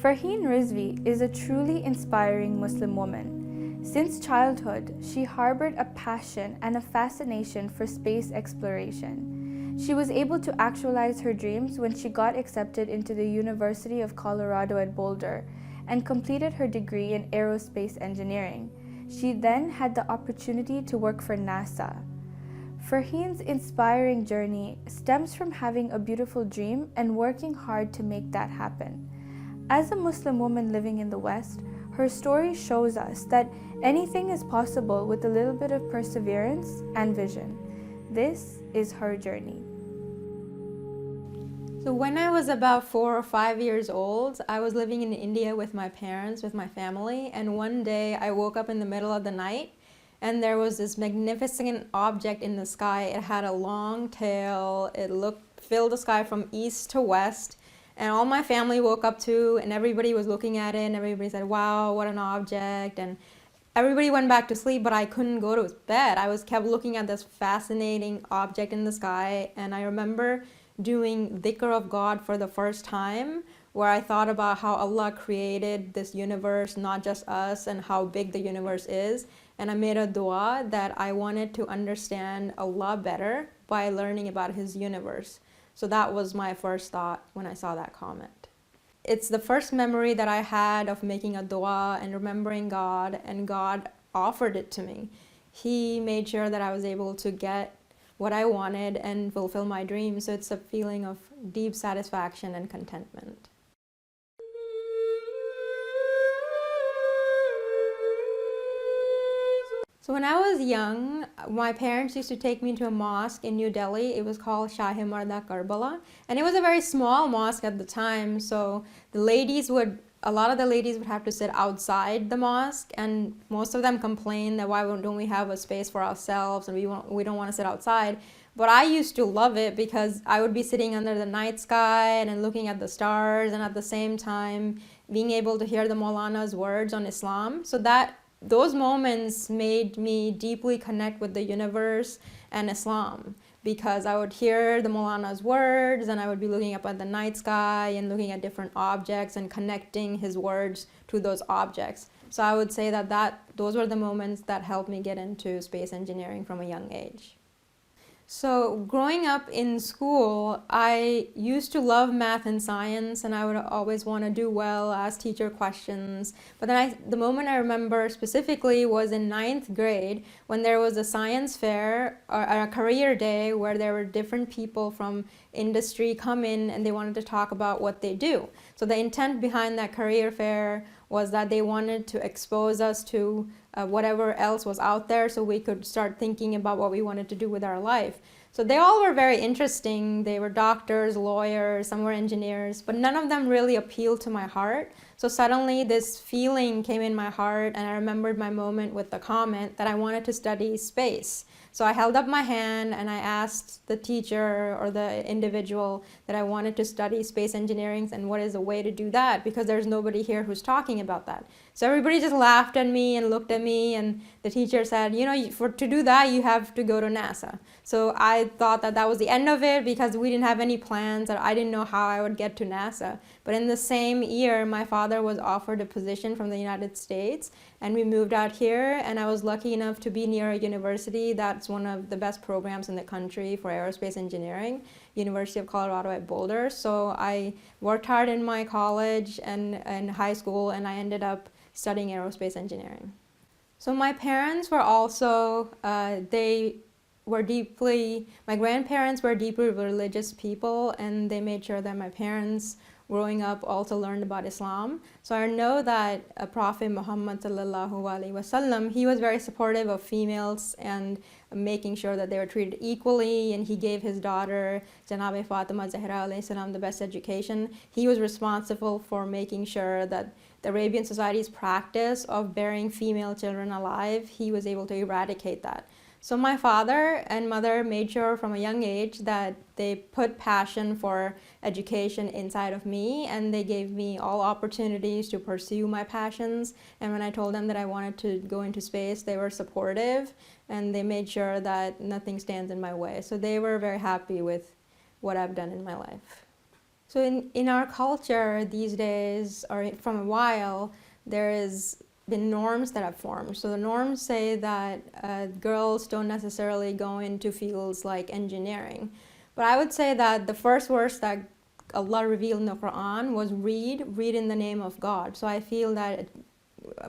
Farheen Rizvi is a truly inspiring Muslim woman. Since childhood, she harbored a passion and a fascination for space exploration. She was able to actualize her dreams when she got accepted into the University of Colorado at Boulder and completed her degree in aerospace engineering. She then had the opportunity to work for NASA. Farheen's inspiring journey stems from having a beautiful dream and working hard to make that happen. As a Muslim woman living in the West, her story shows us that anything is possible with a little bit of perseverance and vision. This is her journey. So when I was about 4 or 5 years old, I was living in India with my parents, with my family, and one day I woke up in the middle of the night and there was this magnificent object in the sky. It had a long tail, filled the sky from east to west, and all my family woke up too, and everybody was looking at it, and everybody said, wow, what an object, and everybody went back to sleep, but I couldn't go to bed. Kept looking at this fascinating object in the sky, and I remember doing dhikr of God for the first time, where I thought about how Allah created this universe, not just us, and how big the universe is. And I made a dua that I wanted to understand Allah better by learning about His universe. So that was my first thought when I saw that comment. It's the first memory that I had of making a dua and remembering God, and God offered it to me. He made sure that I was able to get what I wanted and fulfill my dreams. So it's a feeling of deep satisfaction and contentment. So when I was young, my parents used to take me to a mosque in New Delhi. It was called Shah-e Marda Karbala, and it was a very small mosque at the time. So a lot of the ladies would have to sit outside the mosque, and most of them complained that why don't we have a space for ourselves, and we don't want to sit outside. But I used to love it because I would be sitting under the night sky and looking at the stars, and at the same time being able to hear the Maulana's words on Islam. So those moments made me deeply connect with the universe and Islam, because I would hear the Maulana's words and I would be looking up at the night sky and looking at different objects and connecting his words to those objects. So I would say that those were the moments that helped me get into space engineering from a young age. So growing up in school, I used to love math and science, and I would always want to do well, ask teacher questions. But then the moment I remember specifically was in 9th grade, when there was a science fair or a career day where there were different people from industry come in and they wanted to talk about what they do. So the intent behind that career fair was that they wanted to expose us to whatever else was out there, so we could start thinking about what we wanted to do with our life. So they all were very interesting. They were doctors, lawyers, some were engineers, but none of them really appealed to my heart. So suddenly this feeling came in my heart, and I remembered my moment with the comment that I wanted to study space. So I held up my hand and I asked the teacher or the individual that I wanted to study space engineering and what is a way to do that, because there's nobody here who's talking about that. So everybody just laughed at me and looked at me, and the teacher said, to do that you have to go to NASA. So I thought that was the end of it, because we didn't have any plans, or I didn't know how I would get to NASA. But in the same year, my father was offered a position from the United States, and we moved out here, and I was lucky enough to be near a university that's one of the best programs in the country for aerospace engineering, University of Colorado at Boulder. So I worked hard in my college and high school, and I ended up studying aerospace engineering. So my parents were also, my grandparents were deeply religious people, and they made sure that my parents growing up also learned about Islam. So I know that Prophet Muhammad sallallahu alaihi wasallam, he was very supportive of females and making sure that they were treated equally, and he gave his daughter Janabe Fatima Zahra alayhi salam the best education. He was responsible for making sure that the Arabian society's practice of burying female children alive, he was able to eradicate that. So my father and mother made sure from a young age that they put passion for education inside of me, and they gave me all opportunities to pursue my passions. And when I told them that I wanted to go into space, they were supportive, and they made sure that nothing stands in my way. So they were very happy with what I've done in my life. So in our culture these days, or from a while, there has been norms that have formed. So the norms say that girls don't necessarily go into fields like engineering. But I would say that the first verse that Allah revealed in the Quran was read in the name of God. So I feel that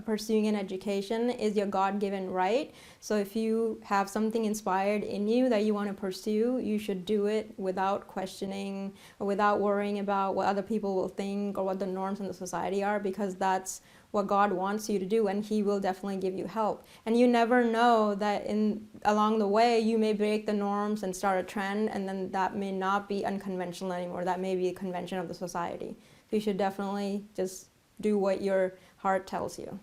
pursuing an education is your God-given right. So if you have something inspired in you that you want to pursue, you should do it without questioning or without worrying about what other people will think or what the norms in the society are, because that's what God wants you to do, and He will definitely give you help. And you never know that along the way you may break the norms and start a trend, and then that may not be unconventional anymore. That may be a convention of the society. So you should definitely just do what your heart tells you.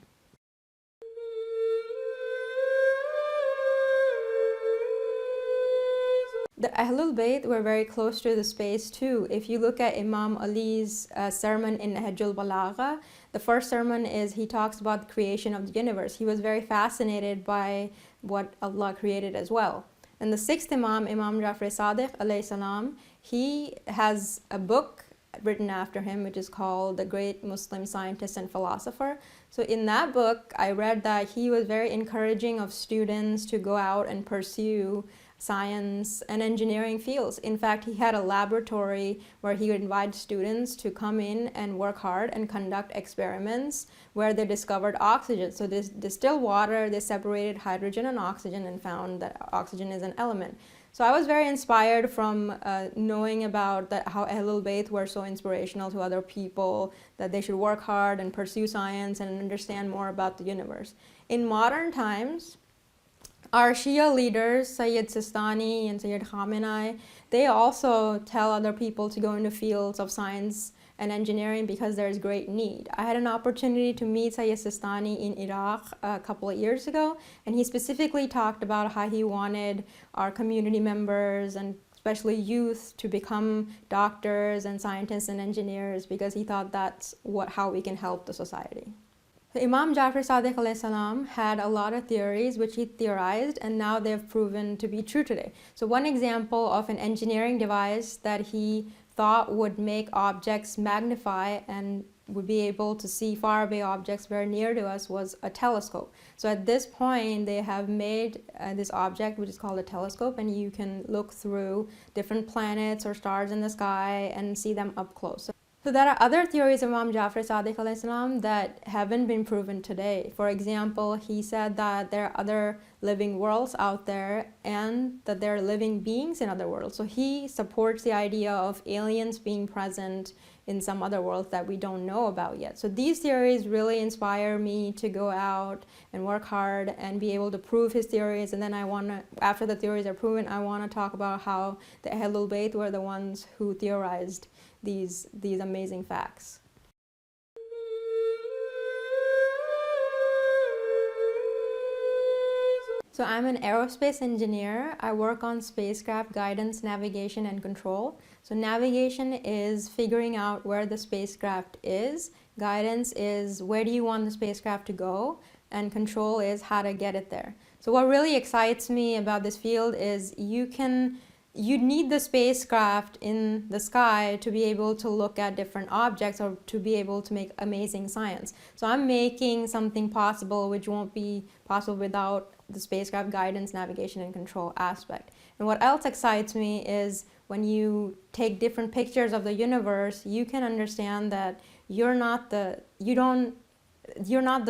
The Ahlulbayt were very close to the space too. If you look at Imam Ali's sermon in Nahjul Balagha, the first sermon is he talks about the creation of the universe. He was very fascinated by what Allah created as well. And the sixth Imam, Imam Jafar Sadiq alayhi salam, he has a book written after him which is called The Great Muslim Scientist and Philosopher. So in that book I read that he was very encouraging of students to go out and pursue science and engineering fields. In fact, he had a laboratory where he would invite students to come in and work hard and conduct experiments where they discovered oxygen. So they distilled water, they separated hydrogen and oxygen and found that oxygen is an element. So I was very inspired from knowing about how Ahlulbayt were so inspirational to other people, that they should work hard and pursue science and understand more about the universe. In modern times, our Shia leaders, Sayyid Sistani and Sayyid Khamenei, they also tell other people to go into fields of science and engineering because there is great need. I had an opportunity to meet Sayyid Sistani in Iraq a couple of years ago, and he specifically talked about how he wanted our community members and especially youth to become doctors and scientists and engineers, because he thought that's how we can help the society. Imam Jafar Sadiq alayhi salam had a lot of theories which he theorized, and now they've proven to be true today. So one example of an engineering device that he thought would make objects magnify and would be able to see far away objects very near to us was a telescope. So at this point they have made this object which is called a telescope, and you can look through different planets or stars in the sky and see them up close. So there are other theories of Imam Jafar Sadiq alayhi salam that haven't been proven today. For example, he said that there are other living worlds out there and that there are living beings in other worlds. So he supports the idea of aliens being present in some other worlds that we don't know about yet. So these theories really inspire me to go out and work hard and be able to prove his theories. And then after the theories are proven, I want to talk about how the Ahlulbayt were the ones who theorized these amazing facts. So I'm an aerospace engineer. I work on spacecraft guidance, navigation, and control. So navigation is figuring out where the spacecraft is. Guidance is where do you want the spacecraft to go, and control is how to get it there. So what really excites me about this field is you need the spacecraft in the sky to be able to look at different objects or to be able to make amazing science. So I'm making something possible which won't be possible without the spacecraft guidance, navigation, and control aspect. And what else excites me is when you take different pictures of the universe, you can understand that you're not the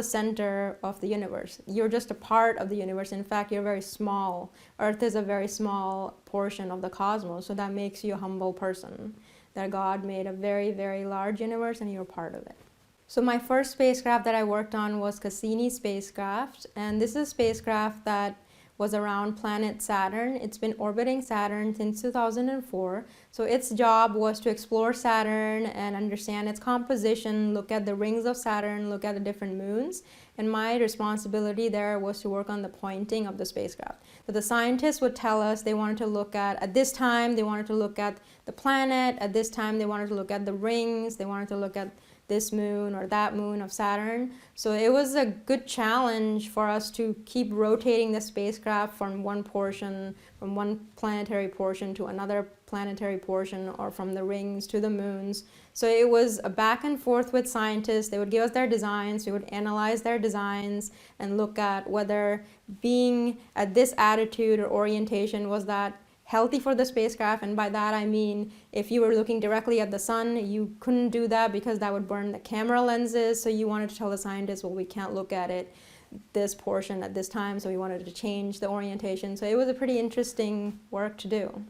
center of the universe. You're just a part of the universe. In fact, you're very small. Earth is a very small portion of the cosmos, so that makes you a humble person. That God made a very, very large universe and you're part of it. So my first spacecraft that I worked on was Cassini spacecraft, and this is a spacecraft that was around planet Saturn. It's been orbiting Saturn since 2004. So its job was to explore Saturn and understand its composition, look at the rings of Saturn, look at the different moons. And my responsibility there was to work on the pointing of the spacecraft. So the scientists would tell us they wanted to look at this time, they wanted to look at the planet, at this time they wanted to look at the rings, they wanted to look at this moon or that moon of Saturn. So it was a good challenge for us to keep rotating the spacecraft from one planetary portion to another planetary portion, or from the rings to the moons. So it was a back and forth with scientists. They would give us their designs, we would analyze their designs and look at whether being at this attitude or orientation was that healthy for the spacecraft. And by that I mean, if you were looking directly at the sun, you couldn't do that because that would burn the camera lenses. So you wanted to tell the scientists, well, we can't look at it this portion at this time, so we wanted to change the orientation. So it was a pretty interesting work to do.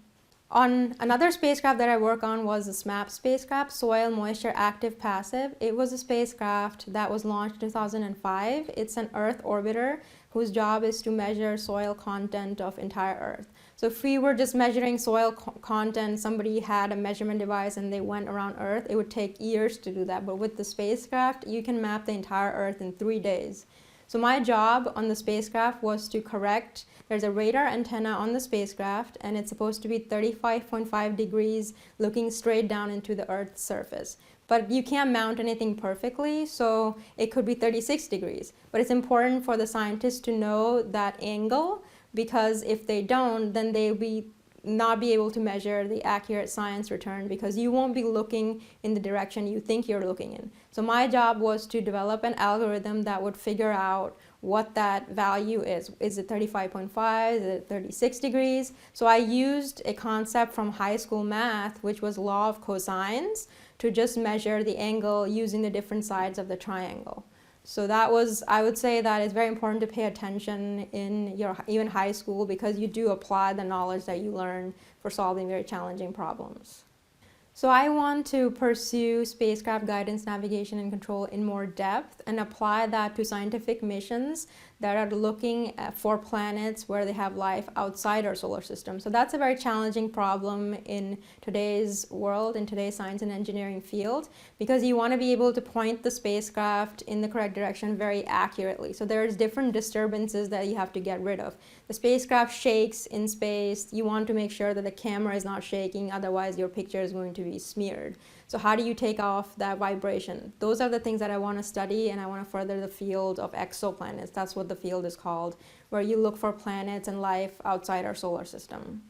On another spacecraft that I work on was the SMAP spacecraft, Soil Moisture Active Passive. It was a spacecraft that was launched in 2005. It's an Earth orbiter whose job is to measure soil content of entire Earth. So if we were just measuring soil content, somebody had a measurement device and they went around Earth, it would take years to do that. But with the spacecraft, you can map the entire Earth in 3 days. So my job on the spacecraft was to correct, there's a radar antenna on the spacecraft and it's supposed to be 35.5 degrees looking straight down into the Earth's surface. But you can't mount anything perfectly, so it could be 36 degrees. But it's important for the scientists to know that angle, because if they don't, then they'll not be able to measure the accurate science return, because you won't be looking in the direction you think you're looking in. So my job was to develop an algorithm that would figure out what that value is. Is it 35.5? Is it 36 degrees? So I used a concept from high school math, which was law of cosines, to just measure the angle using the different sides of the triangle. So that was, I would say that it's very important to pay attention in your even high school, because you do apply the knowledge that you learn for solving very challenging problems. So I want to pursue spacecraft guidance, navigation, and control in more depth and apply that to scientific missions that are looking for planets where they have life outside our solar system. So that's a very challenging problem in today's world, in today's science and engineering field, because you want to be able to point the spacecraft in the correct direction very accurately. So there's different disturbances that you have to get rid of. The spacecraft shakes in space. You want to make sure that the camera is not shaking, otherwise your picture is going to be smeared. So how do you take off that vibration? Those are the things that I want to study, and I want to further the field of exoplanets. That's what the field is called, where you look for planets and life outside our solar system.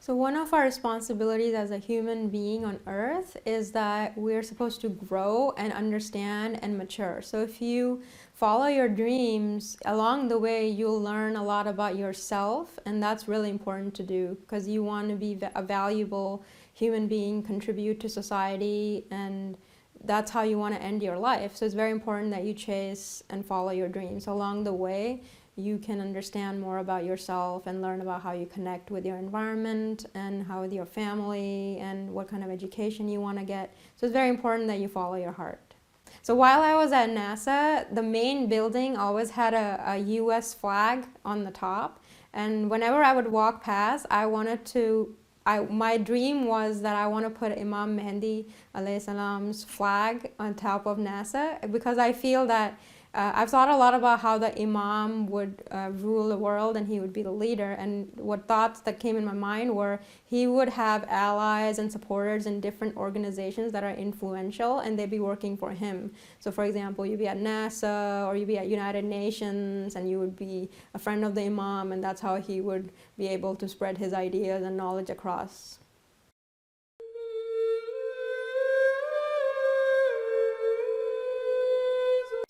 So one of our responsibilities as a human being on Earth is that we're supposed to grow and understand and mature. So if you follow your dreams, along the way you'll learn a lot about yourself, and that's really important to do, because you want to be a valuable human being, contribute to society, and that's how you want to end your life. So it's very important that you chase and follow your dreams. Along the way, you can understand more about yourself and learn about how you connect with your environment and how with your family and what kind of education you want to get. So it's very important that you follow your heart. So while I was at NASA, the main building always had a US flag on the top. And whenever I would walk past, my dream was that I want to put Imam Mehdi alayhi salam's flag on top of NASA, because I feel that I've thought a lot about how the Imam would rule the world, and he would be the leader, and what thoughts that came in my mind were he would have allies and supporters in different organizations that are influential, and they'd be working for him. So for example, you'd be at NASA or you'd be at United Nations, and you would be a friend of the Imam, and that's how he would be able to spread his ideas and knowledge across.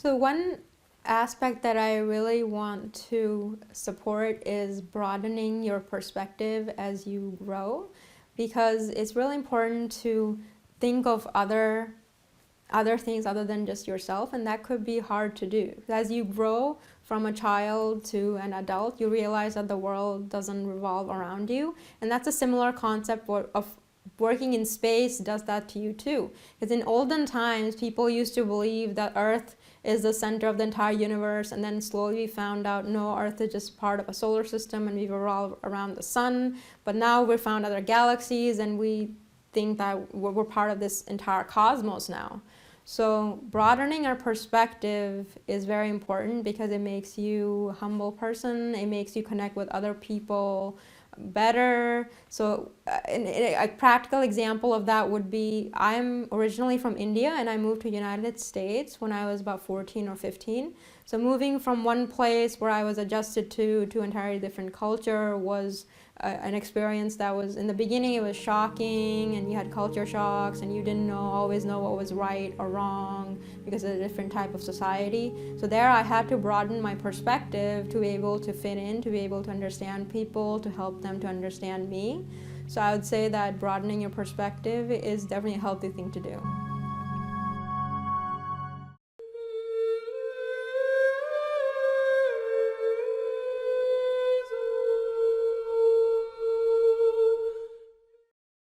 So one aspect that I really want to support is broadening your perspective as you grow, because it's really important to think of other things other than just yourself, and that could be hard to do. As you grow from a child to an adult, you realize that the world doesn't revolve around you, and that's a similar concept of working in space does that to you too. Because in olden times, people used to believe that Earth is the center of the entire universe, and then slowly we found out, no, Earth is just part of a solar system and we revolve around the sun. But now we've found other galaxies, and we think that we're part of this entire cosmos now. So broadening our perspective is very important, because it makes you a humble person, it makes you connect with other people better. So a practical example of that would be, I'm originally from India and I moved to United States when I was about 14 or 15. So moving from one place where I was adjusted to entirely different culture was an experience that was, in the beginning it was shocking, and you had culture shocks and you didn't always know what was right or wrong because of a different type of society. So there I had to broaden my perspective to be able to fit in, to be able to understand people, to help them to understand me. So I would say that broadening your perspective is definitely a healthy thing to do.